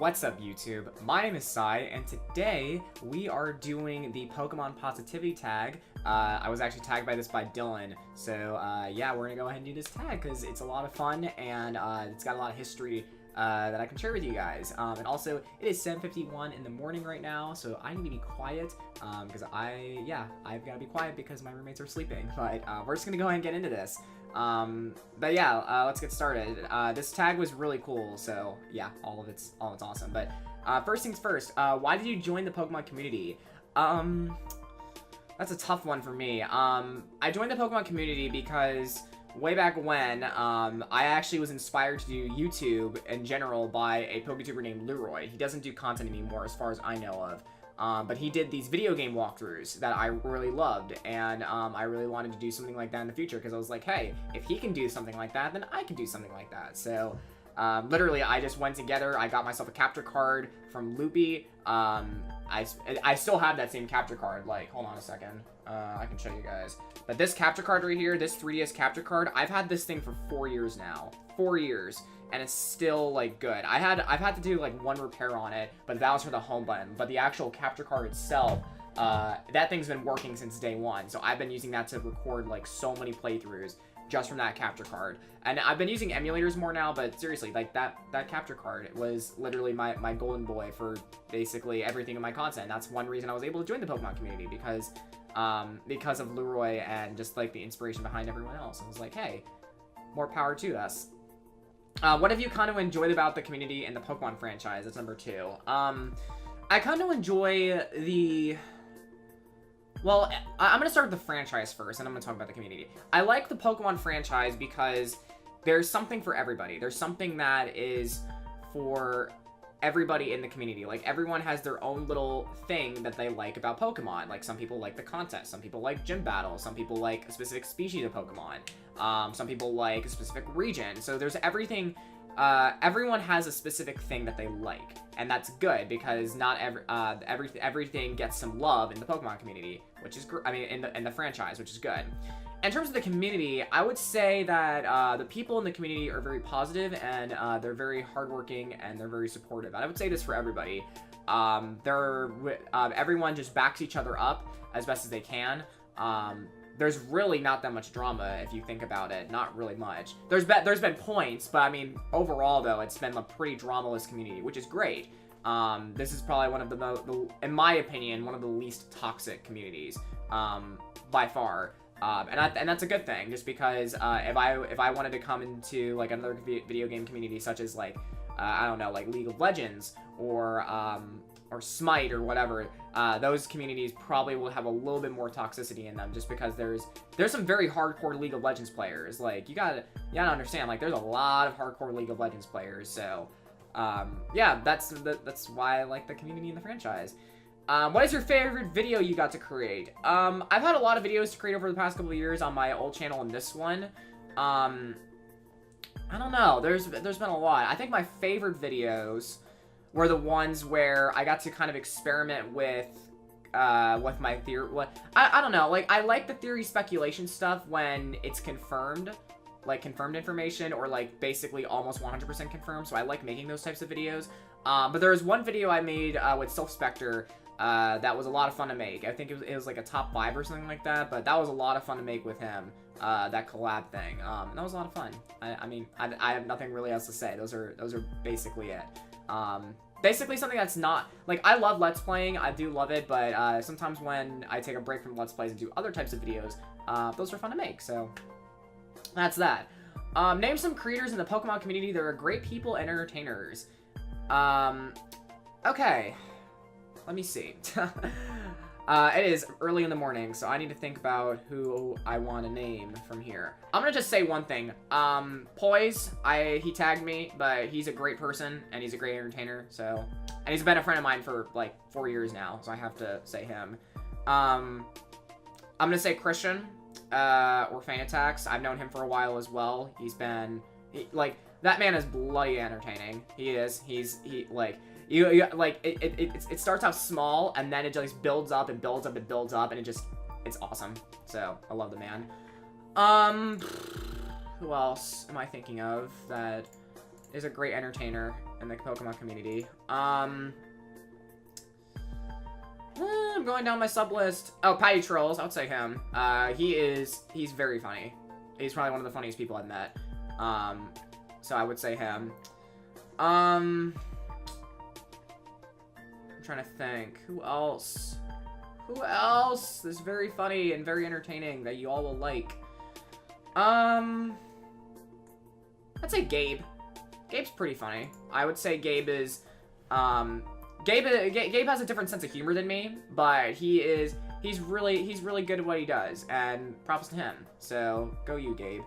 What's up, YouTube? My name is Sai, and today we are doing the Pokemon Positivity tag. I was actually tagged by Dylan, so yeah, we're gonna go ahead and do this tag because it's a lot of fun and it's got a lot of history that I can share with you guys. And also, it is 7:51 in the morning right now, so I need to be quiet because I've got to be quiet because my roommates are sleeping. But we're just gonna go ahead and get into this. But yeah, let's get started. This tag was really cool, so yeah, all of it's awesome. But first things first, why did you join the Pokemon community? That's a tough one for me. I joined the Pokemon community because way back when, I actually was inspired to do YouTube in general by a PokeTuber named Leroy. He doesn't do content anymore as far as I know of. But he did these video game walkthroughs that I really loved, and I really wanted to do something like that in the future because I was like, hey, if he can do something like that, then I can do something like that. So literally, I just went together. I got myself a capture card from Loopy. I still have that same capture card. Like, hold on a second. I can show you guys. But this capture card right here, this 3DS capture card, I've had this thing for 4 years now. 4 years. And it's still, like, good. I've had to do, like, one repair on it, but that was for the home button. But the actual capture card itself, that thing's been working since day one. So I've been using that to record, like, so many playthroughs just from that capture card. And I've been using emulators more now, but seriously, like, that capture card, it was literally my golden boy for basically everything in my content. That's one reason I was able to join the Pokemon community, because of Leroy and just, like, the inspiration behind everyone else. I was like, hey, more power to us. What have you kind of enjoyed about the community and the Pokemon franchise? That's number 2. I kind of enjoy the... Well, I'm going to start with the franchise first, and I'm going to talk about the community. I like the Pokemon franchise because there's something for everybody. There's something that is for everybody in the community. Like, everyone has their own little thing that they like about Pokemon. Like, some people like the contest, some people like gym battles, some people like a specific species of Pokemon, some people like a specific region. So there's everything. Everyone has a specific thing that they like, and that's good because not everything gets some love in the Pokemon community, which is in the franchise, which is good. In terms of the community, I would say that the people in the community are very positive, and they're very hardworking, and they're very supportive. And I would say this for everybody. Everyone just backs each other up as best as they can. There's really not that much drama if you think about it. Not really much. There's been points, but I mean, overall though, it's been a pretty dramaless community, which is great. This is probably one of the in my opinion, one of the least toxic communities, by far. And that's a good thing, just because if I wanted to come into like another video game community, such as like I don't know, like League of Legends or Smite or whatever, those communities probably will have a little bit more toxicity in them, just because there's some very hardcore League of Legends players. Like, you gotta understand, like, there's a lot of hardcore League of Legends players. So yeah, that's why I like the community and the franchise. What is your favorite video you got to create? I've had a lot of videos to create over the past couple of years on my old channel and this one. I don't know. There's been a lot. I think my favorite videos were the ones where I got to kind of experiment with my theory. I don't know. Like, I like the theory speculation stuff when it's confirmed, like confirmed information, or like basically almost 100% confirmed. So I like making those types of videos. But there was one video I made with Spectre that was a lot of fun to make. I think it was like a top 5 or something like that. But that was a lot of fun to make with him. That collab thing. That was a lot of fun. I mean, I have nothing really else to say. Those are basically it. Basically something that's not, like, I love Let's Playing, I do love it, but sometimes when I take a break from Let's Plays and do other types of videos, those are fun to make, so that's that. Name some creators in the Pokemon community that are great people and entertainers. Okay, let me see. It is early in the morning, so I need to think about who I want to name from here. I'm gonna just say one thing. Poise, he tagged me, but he's a great person, and he's a great entertainer, so... And he's been a friend of mine for, like, 4 years now, so I have to say him. I'm gonna say Christian, or Fanatax. I've known him for a while as well. Like, that man is bloody entertaining. He is. It starts out small, and then it just builds up and builds up and builds up, and it's awesome. So, I love the man. Who else am I thinking of that is a great entertainer? in the Pokemon community. I'm going down my sub list. Oh, Patty Trolls. I would say him. He's very funny. He's probably one of the funniest people I've met. So I would say him. I'm trying to think. Who else? Who else? This is very funny and very entertaining that you all will like. I'd say Gabe. Gabe's pretty funny. I would say Gabe is, Gabe has a different sense of humor than me, but he's really good at what he does, and props to him. So go you, Gabe.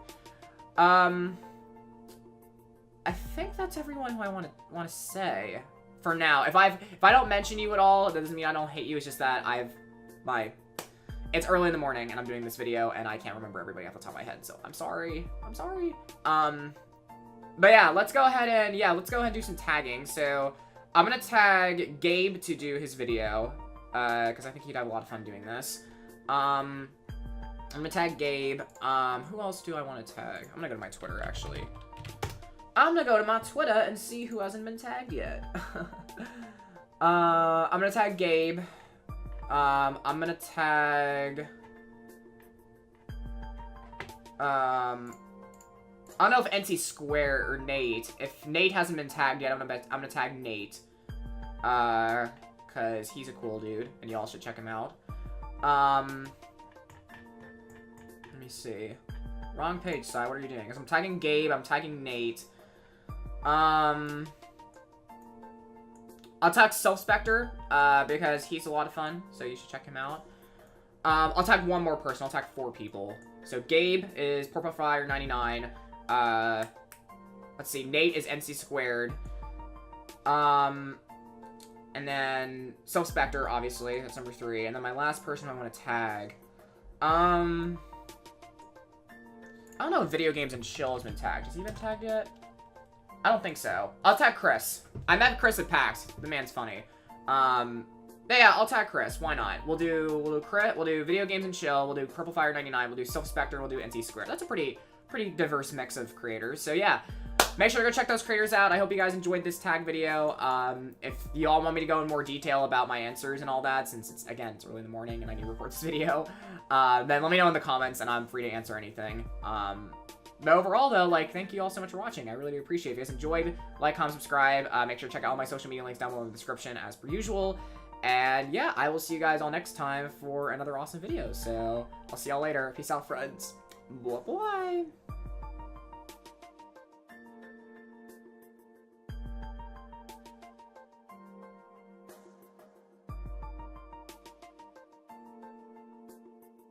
I think that's everyone who I want to say for now. If I don't mention you at all, that doesn't mean I don't hate you. It's just that it's early in the morning and I'm doing this video and I can't remember everybody off the top of my head, so I'm sorry. But yeah, let's go ahead and do some tagging. So I'm gonna tag Gabe to do his video, because I think he'd have a lot of fun doing this. I'm gonna tag Gabe. Who else do I want to tag? I'm gonna go to my Twitter, actually. I'm gonna go to my Twitter and see who hasn't been tagged yet. I'm gonna tag Gabe. I'm gonna tag... I don't know if NC Square or Nate. If Nate hasn't been tagged yet, I'm gonna tag Nate. Cause he's a cool dude, and y'all should check him out. Let me see. Wrong page, Si. What are you doing? Because I'm tagging Gabe, I'm tagging Nate. I'll tag Self-Spectre, because he's a lot of fun, so you should check him out. I'll tag one more person. I'll tag 4 people. So Gabe is PurpleFire99. Let's see. Nate is NC Squared. And then Self-Spectre, obviously. That's number 3. And then my last person I want to tag. I don't know if Video Games and Chill has been tagged. Has he been tagged yet? I don't think so. I'll tag Chris. I met Chris at PAX. The man's funny. But yeah, I'll tag Chris. Why not? We'll do Video Games and Chill. We'll do PurpleFire99. We'll do Self-Spectre. We'll do NC Squared. That's a pretty diverse mix of creators. So yeah, make sure to go check those creators out. I hope you guys enjoyed this tag video. If you all want me to go in more detail about my answers and all that, since it's early in the morning and I need to record this video, then let me know in the comments and I'm free to answer anything. But overall, though, thank you all so much for watching. I really do appreciate it. If you guys enjoyed, like, comment, subscribe. Make sure to check out all my social media links down below in the description as per usual. And yeah, I will see you guys all next time for another awesome video. So I'll see y'all later. Peace out, friends. Bye-bye.